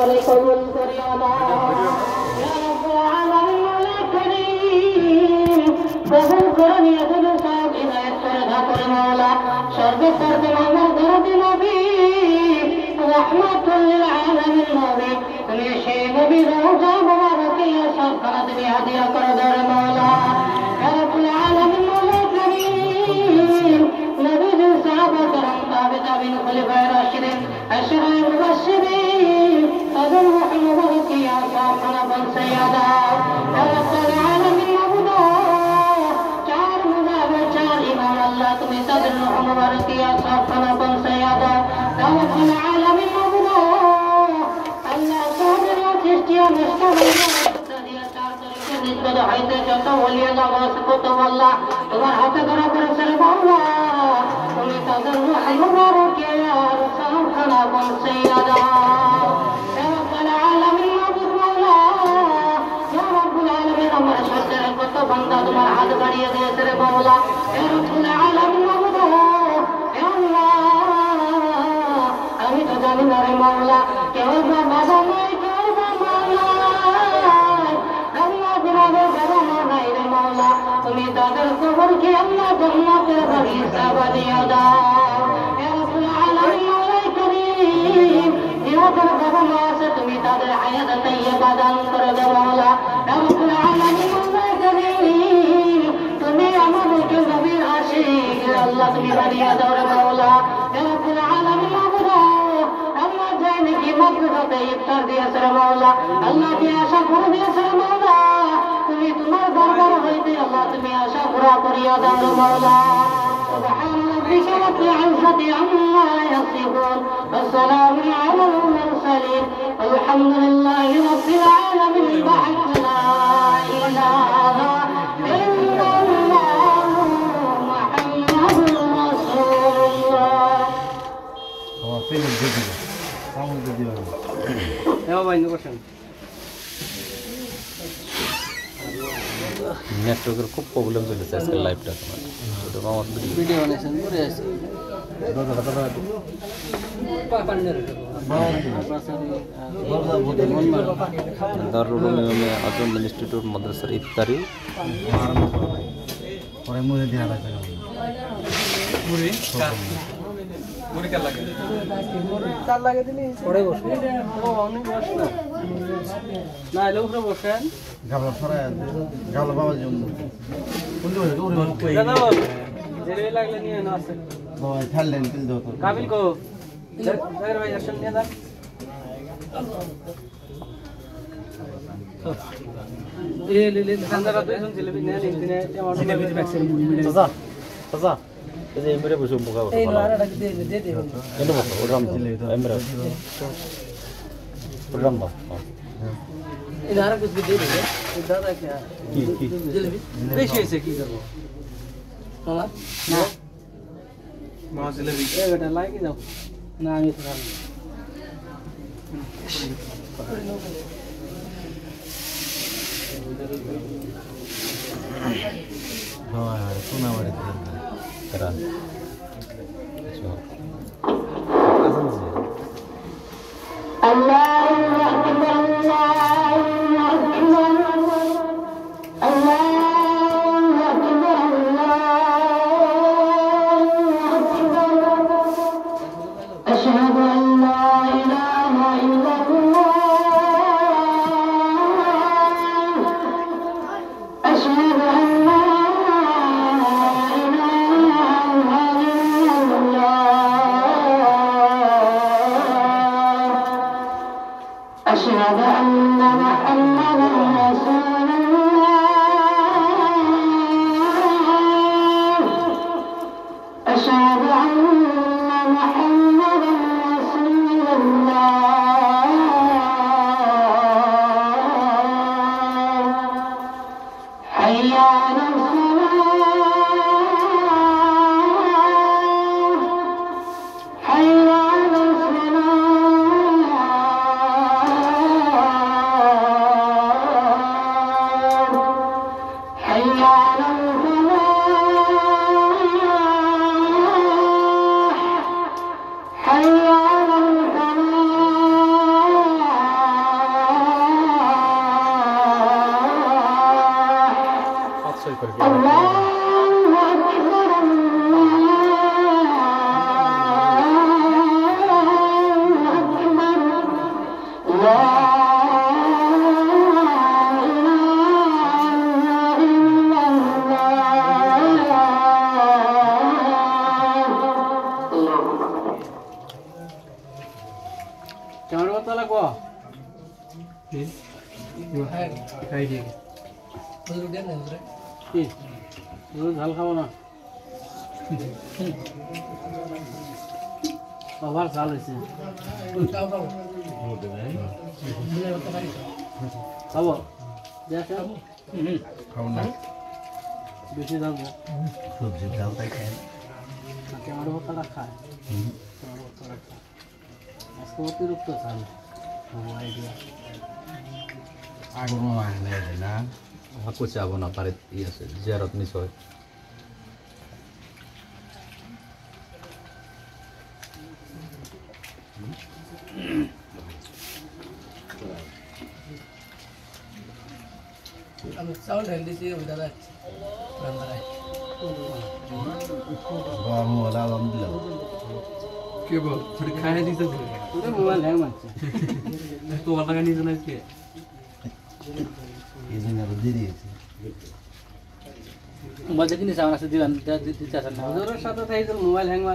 বলে কবুল করিও না ইয়া রাব্বুল আলামিন মাওলা করিম কবুল করে নিয়ে তুমি সব হিদায়াত করে দাও করে মাওলা সর্বপ্রথম আমার দরদি নবী রাহমাতুল লিল আলামিন নবী তুমি সেই নবী রওজা মুবারকে সব খানা তুমি হাদিয়া করে দাও রে মাওলা ইয়া রাব্বুল আলামিন মাওলা করিম নবীর সাহাবা کرام তাবেঈন খলিফায়ে রাশিদিন আশরায়ে মুবাশশিরিন তাদের রূহ মুবারকে সব খানা পৌঁছাইয়া দাও ইয়া রাব্বুল আলামিন মাবুদ চার মুজাহিদ চার ইমাম আল্লাহ তুমি তাদের রূহ মুবারকে সব খানা পৌঁছাইয়া দাও ইয়া রাব্বুল আলামিন মাবুদ আল্লাহ তোমাদের সৃষ্টিয়া নষ্ট হয়ে হাইতে যত ওলিয়া গাছ কত আল্লাহ তোমার হাতে ধরা করেছে রে বাবা তুমি তাদের রূহ মুবারকে আর সবখানা পৌঁছাইয়া দাও ইয়া রাব্বুল আলামিন মাবুদ মাওলা ইয়া রাব্বুল আলামিন আমার সজ্জার কত বান্দা তোমার হাত বাড়িয়ে দিয়েছে রে মাওলা ইয়া রাব্বুল আলামিন মাবুদ ইয়া আল্লাহ আমি তো জানি না রে মাওলা কেউ বাবা নাই কেউ বাবা নাই তুমি তাদের কবরকে আল্লাহ জান্নাতের বাগিচা বানিয়ে দাও ইয়া রাব্বুল আলামিন মাওলা করিম যাদের বাবা মা আছে তুমি তাদের হায়াত তাইয়্যিবা দান করে দাও মাওলা ইয়া রাব্বুল আলামিন মাওলা করিম তুমি আমাদেরকে নবীর আশিক আল্লাহ তুমি বানিয়ে দাও রে মাওলা ইয়া রাব্বুল আলামিন মাবুদ আল্লাহ জানে কি মাগফিরাতে ইফতার দিয়েছে রে মাওলা আল্লাহ কি আশা করে দিয়েছে রে মাওলা তুমি তোমার দরবার হইতে আল্লাহ তুমি আশা পুরা করিয়া দাও রে মাওলা সুবহান রাব্বিকা রাব্বিল ইজ্জাতি আম্মা ইয়াসিফুন ওয়া সালামুন আলাল মুরসালিন আলহামদুলিল্লাহি রাব্বিল আলামিন লা ইলাহা ইল্লাল্লাহ মুহাম্মাদুর রাসূলুল্লাহ আমার পেন দিয়ে দিও সামনে দিয়ে দিও এও ভাই বসেন নেটওয়ার্কের খুব প্রবলেম চলেছে আজকে লাইভটা তোমার ছোট মামার ভিডিও বানাইছেন পরে আছে দারুল উলুম আজম ইনস্টিটিউট মাদ্রাসার ইফতারি পরে মুড়ি দিয়া লাগবে মুড়ি কার লাগে কার লাগে দিলি পরে বসে ও অনেক বসে না এলো উপরে বসেন গাবলা ছড়ায় গাবলা বাবা জন্য কোন দিকে দাদা জেরে লাগলে নিয়ে না আছে বাবা ঠাললেন তিল দাও তো কাবিল কো জাগর ভাই আসল নিয়ে দা এ লে খানদারা তো শুন জিলেবি নিয়ে দিনে জিলেবি ভ্যাকসিন চাচা চাচা এই যে এমরে বসে মুখা বসে এই নারাটা দে দে কেন বসে ওরাম এমরে ওরাম বা এই নারা कुछ भी दे दे दादा क्या কি जिलेबी বেশি হইছে কি করব না না মা জিলেবি এ বেটা লাগি যাও না আমি তো খাবো বাবা সোনা বাড়ি দিয়ে করা আচ্ছা আসুন জি আল্লাহু আকবার আল্লাহু আকবার আল্লাহু আকবার আশহাদু আন লা ইলাহা ইল্লাল্লাহ আশহাদু আন লা ইলাহা ইল্লাল্লাহ أشهد أن محمدا رسول الله أشهد أن محمدا رسول الله حي على الصلاة حي على الصلاة حي على الفلاح حي على الفلاح Jangan lupa tolak gua. Kayak dia. Ih, dulu ঝাল খাবো না। বাবার ঝাল হয়েছে। খাবো? দেখেন। খাও না বেশি ঝাল না। সবজির ডাল তাই খায় আমার ভর্তাটা খায়। আমার ভর্তাটা খায়। আজকে অতিরিক্ত ঝাল। আইডিয়া। আগুন মাছ নেই না Aku siapa nak parit iya ziarat misoy. Sound healthy sih udah lah. গরম হলে আলহামদুলিল্লাহ কে বল তুই খায় দিতে দিলে Udah মোবাইল হ্যাং মারছে। তোমার টাকা নিয়ে জানাই কে এই জন্য আরো দেরি হয়েছে মোবাইল কিনে সামনে আসে দিবেন দিতে আসেন না। ওদের সাথে মোবাইল হ্যাং